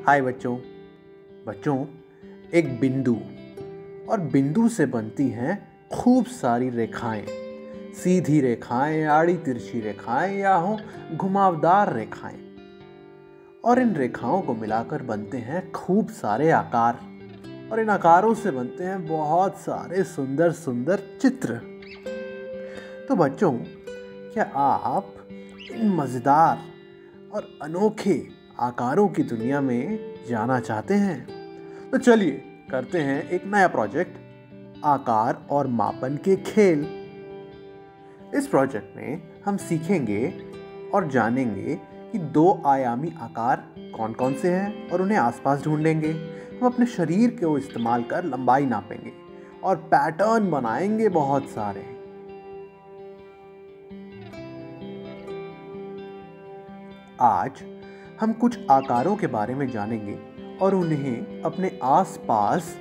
हाय बच्चों। बच्चों, एक बिंदु और बिंदु से बनती हैं खूब सारी रेखाएं। सीधी रेखाएं, आड़ी तिरछी रेखाएं या हो घुमावदार रेखाएं। और इन रेखाओं को मिलाकर बनते हैं खूब सारे आकार। और इन आकारों से बनते हैं बहुत सारे सुंदर सुंदर चित्र। तो बच्चों, क्या आप इन मजेदार और अनोखे आकारों की दुनिया में जाना चाहते हैं? तो चलिए करते हैं एक नया प्रोजेक्ट, आकार और मापन के खेल। इस प्रोजेक्ट में हम सीखेंगे और जानेंगे कि दो आयामी आकार कौन कौन से हैं और उन्हें आसपास ढूंढेंगे। हम अपने शरीर को इस्तेमाल कर लंबाई नापेंगे और पैटर्न बनाएंगे बहुत सारे। आज हम कुछ आकारों के बारे में जानेंगे और उन्हें अपने आसपास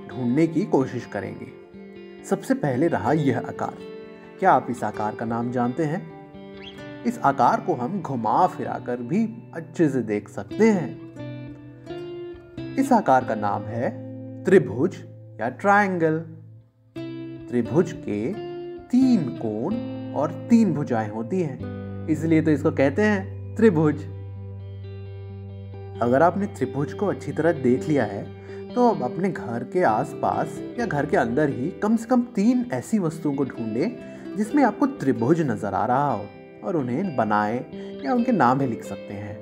ढूंढने की कोशिश करेंगे। सबसे पहले रहा यह आकार। क्या आप इस आकार का नाम जानते हैं? इस आकार को हम घुमा फिरा कर भी अच्छे से देख सकते हैं। इस आकार का नाम है त्रिभुज या ट्रायंगल। त्रिभुज के 3 कोण और 3 भुजाएं होती हैं, इसलिए तो इसको कहते हैं त्रिभुज। अगर आपने त्रिभुज को अच्छी तरह देख लिया है तो अब अपने घर के आसपास या घर के अंदर ही कम से कम 3 ऐसी वस्तुओं को ढूंढें जिसमें आपको त्रिभुज नजर आ रहा हो और उन्हें बनाएं या उनके नाम भी लिख सकते हैं।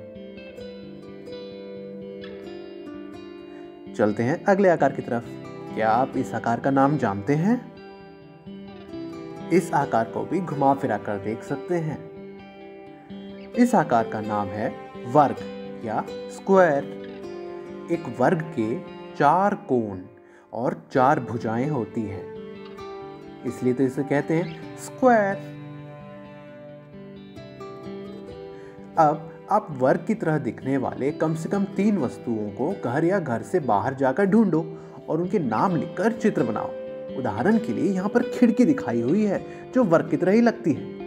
चलते हैं अगले आकार की तरफ। क्या आप इस आकार का नाम जानते हैं? इस आकार को भी घुमा फिरा कर देख सकते हैं। इस आकार का नाम है वर्ग या स्क्वायर। एक वर्ग के 4 कोण और 4 भुजाएं होती हैं, इसलिए तो इसे कहते हैं स्क्वायर। अब आप वर्ग की तरह दिखने वाले कम से कम 3 वस्तुओं को घर या घर से बाहर जाकर ढूंढो और उनके नाम लिखकर चित्र बनाओ। उदाहरण के लिए यहाँ पर खिड़की दिखाई हुई है जो वर्ग की तरह ही लगती है।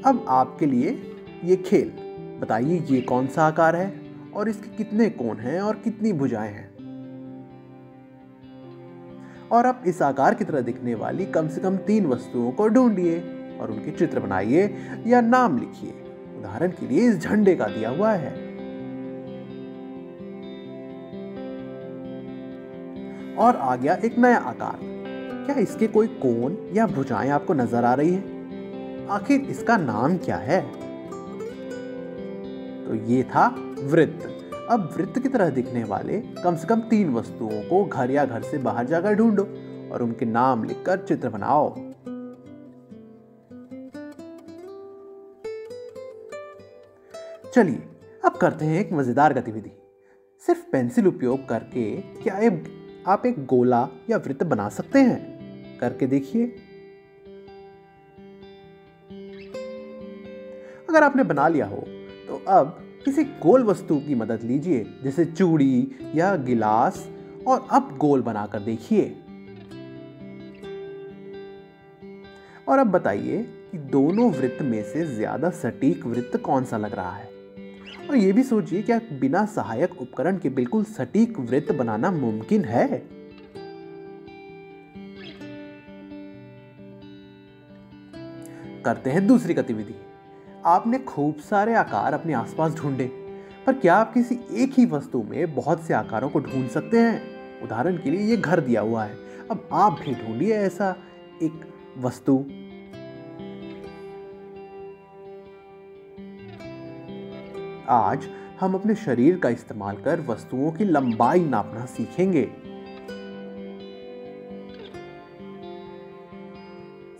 अब आपके लिए ये खेल, बताइए ये कौन सा आकार है और इसके कितने कोण हैं और कितनी भुजाएं हैं। और आप इस आकार की तरह दिखने वाली कम से कम 3 वस्तुओं को ढूंढिए और उनके चित्र बनाइए या नाम लिखिए। उदाहरण के लिए इस झंडे का दिया हुआ है। और आ गया एक नया आकार। क्या इसके कोई कोण या भुजाएं आपको नजर आ रही है? आखिर इसका नाम क्या है? तो ये था वृत्त। अब वृत्त की तरह दिखने वाले कम से कम 3 वस्तुओं को घर या घर से बाहर जाकर ढूंढो और उनके नाम लिखकर चित्र बनाओ। चलिए अब करते हैं एक मजेदार गतिविधि। सिर्फ पेंसिल उपयोग करके क्या आप एक गोला या वृत्त बना सकते हैं? करके देखिए। अगर आपने बना लिया हो तो अब किसी गोल वस्तु की मदद लीजिए, जैसे चूड़ी या गिलास, और अब गोल बनाकर देखिए। और अब बताइए कि दोनों वृत्त में से ज्यादा सटीक वृत्त कौन सा लग रहा है। और यह भी सोचिए, क्या बिना सहायक उपकरण के बिल्कुल सटीक वृत्त बनाना मुमकिन है? करते हैं दूसरी गतिविधि। आपने खूब सारे आकार अपने आसपास ढूंढे, पर क्या आप किसी एक ही वस्तु में बहुत से आकारों को ढूंढ सकते हैं? उदाहरण के लिए ये घर दिया हुआ है, अब आप भी ढूंढिए ऐसा एक वस्तु। आज हम अपने शरीर का इस्तेमाल कर वस्तुओं की लंबाई नापना सीखेंगे।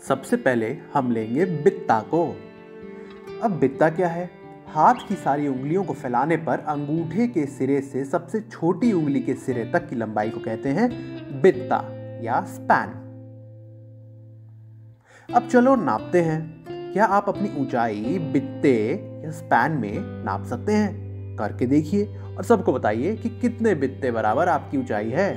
सबसे पहले हम लेंगे बित्ता को। अब बित्ता क्या है? हाथ की सारी उंगलियों को फैलाने पर अंगूठे के सिरे से सबसे छोटी उंगली के सिरे तक की लंबाई को कहते हैं बित्ता या स्पैन। अब चलो नापते हैं। क्या आप अपनी ऊंचाई बित्ते या स्पैन में नाप सकते हैं? करके देखिए और सबको बताइए कि कितने बित्ते बराबर आपकी ऊंचाई है।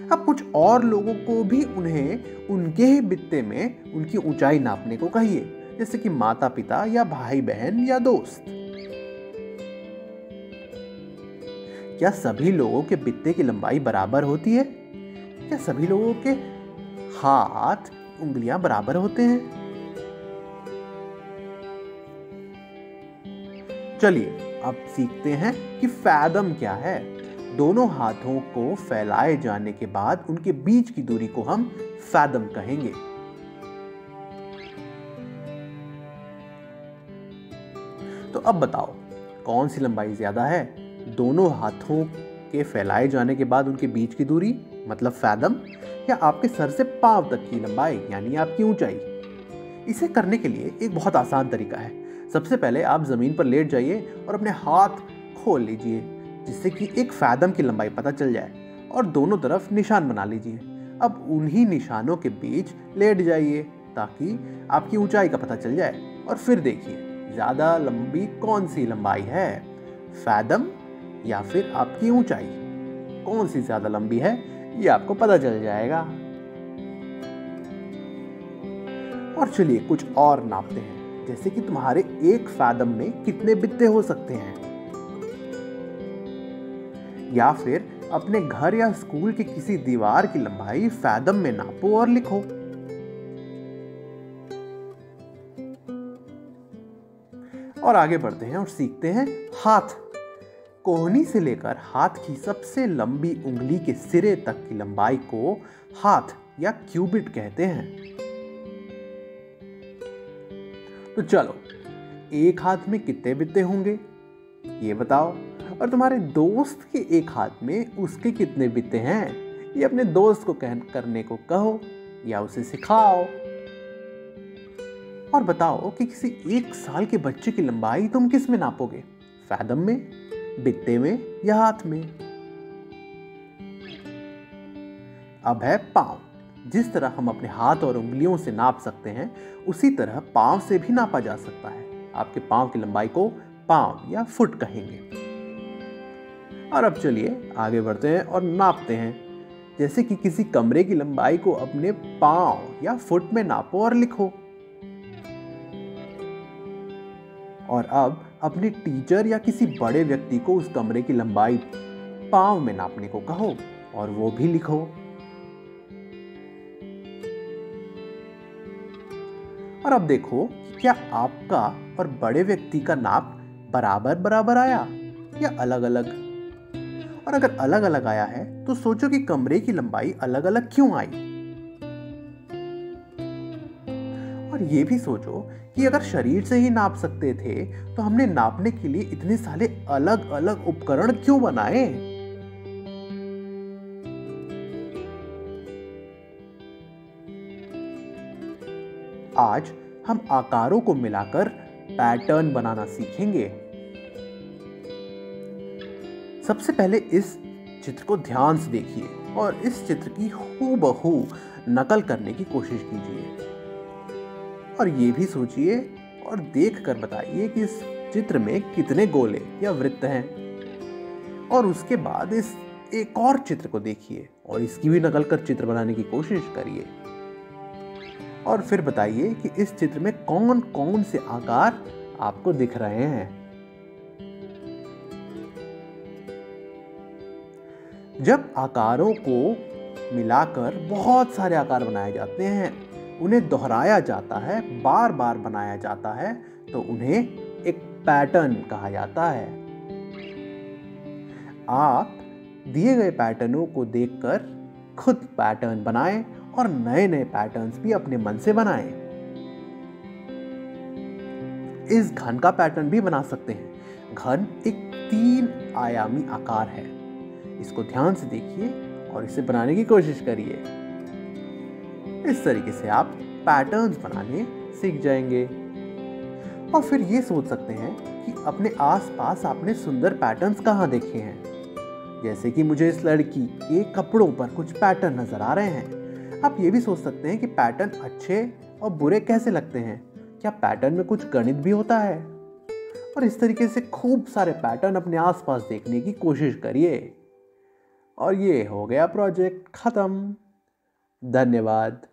अब कुछ और लोगों को भी उन्हें उनके ही बित्ते में उनकी ऊंचाई नापने को कहिए, जैसे कि माता पिता या भाई बहन या दोस्त। क्या सभी लोगों के बित्ते की लंबाई बराबर होती है? क्या सभी लोगों के हाथ उंगलियां बराबर होते हैं? चलिए अब सीखते हैं कि फैदम क्या है। दोनों हाथों को फैलाए जाने के बाद उनके बीच की दूरी को हम फैदम कहेंगे। तो अब बताओ कौन सी लंबाई ज्यादा है? दोनों हाथों के फैलाए जाने के बाद उनके बीच की दूरी मतलब फैदम, या आपके सर से पांव तक की लंबाई यानी आपकी ऊंचाई? इसे करने के लिए एक बहुत आसान तरीका है। सबसे पहले आप जमीन पर लेट जाइए और अपने हाथ खोल लीजिए जिससे कि एक फैदम की लंबाई पता चल जाए, और दोनों तरफ निशान बना लीजिए। अब उन्हीं निशानों के बीच लेट जाइए ताकि आपकी ऊंचाई का पता चल जाए, और फिर देखिए ज्यादा लंबी कौन सी लंबाई है, फैदम या फिर आपकी ऊंचाई। कौन सी ज्यादा लंबी है ये आपको पता चल जाएगा। और चलिए कुछ और नापते हैं, जैसे कि तुम्हारे एक फैदम में कितने बित्ते हो सकते हैं, या फिर अपने घर या स्कूल की किसी दीवार की लंबाई फैदम में नापो और लिखो। और आगे बढ़ते हैं और सीखते हैं हाथ। कोहनी से लेकर हाथ की सबसे लंबी उंगली के सिरे तक की लंबाई को हाथ या क्यूबिट कहते हैं। तो चलो एक हाथ में कितने बित्ते होंगे ये बताओ, और तुम्हारे दोस्त के एक हाथ में उसके कितने बित्ते हैं ये अपने दोस्त को करने को कहो या उसे सिखाओ। और बताओ कि किसी 1 साल के बच्चे की लंबाई तुम किस में नापोगे, फैदम में, बित्ते में या हाथ में? अब है पांव। जिस तरह हम अपने हाथ और उंगलियों से नाप सकते हैं उसी तरह पांव से भी नापा जा सकता है। आपके पांव की लंबाई को पांव या फुट कहेंगे। और अब चलिए आगे बढ़ते हैं और नापते हैं, जैसे कि किसी कमरे की लंबाई को अपने पांव या फुट में नापो और लिखो। और अब अपने टीचर या किसी बड़े व्यक्ति को उस कमरे की लंबाई पांव में नापने को कहो और वो भी लिखो। और अब देखो क्या आपका और बड़े व्यक्ति का नाप बराबर बराबर आया या अलग अलग? और अगर अलग अलग आया है तो सोचो कि कमरे की लंबाई अलग अलग क्यों आई। और ये भी सोचो कि अगर शरीर से ही नाप सकते थे तो हमने नापने के लिए इतने सारे अलग अलग उपकरण क्यों बनाए? आज हम आकारों को मिलाकर पैटर्न बनाना सीखेंगे। सबसे पहले इस चित्र को ध्यान से देखिए और इस चित्र की हूबहू नकल करने की कोशिश कीजिए। और ये भी सोचिए और देखकर बताइए कि इस चित्र में कितने गोले या वृत्त हैं। और उसके बाद इस एक और चित्र को देखिए और इसकी भी नकल कर चित्र बनाने की कोशिश करिए। और फिर बताइए कि इस चित्र में कौन कौन से आकार आपको दिख रहे हैं। जब आकारों को मिलाकर बहुत सारे आकार बनाए जाते हैं, उन्हें दोहराया जाता है, बार बार बनाया जाता है, तो उन्हें एक पैटर्न कहा जाता है। आप दिए गए पैटर्नों को देखकर खुद पैटर्न बनाएं और नए नए पैटर्न्स भी अपने मन से बनाएं। इस घन का पैटर्न भी बना सकते हैं। घन एक 3 आयामी आकार है। इसको ध्यान से देखिए और इसे बनाने की कोशिश करिए। इस तरीके से आप पैटर्न्स बनाने सीख जाएंगे। और फिर ये सोच सकते हैं कि अपने आसपास आपने सुंदर पैटर्न्स कहाँ देखे हैं। जैसे कि मुझे इस लड़की के कपड़ों पर कुछ पैटर्न नजर आ रहे हैं। आप ये भी सोच सकते हैं कि पैटर्न अच्छे और बुरे कैसे लगते हैं। क्या पैटर्न में कुछ गणित भी होता है? और इस तरीके से खूब सारे पैटर्न अपने आसपास देखने की कोशिश करिए। और ये हो गया प्रोजेक्ट खत्म। धन्यवाद।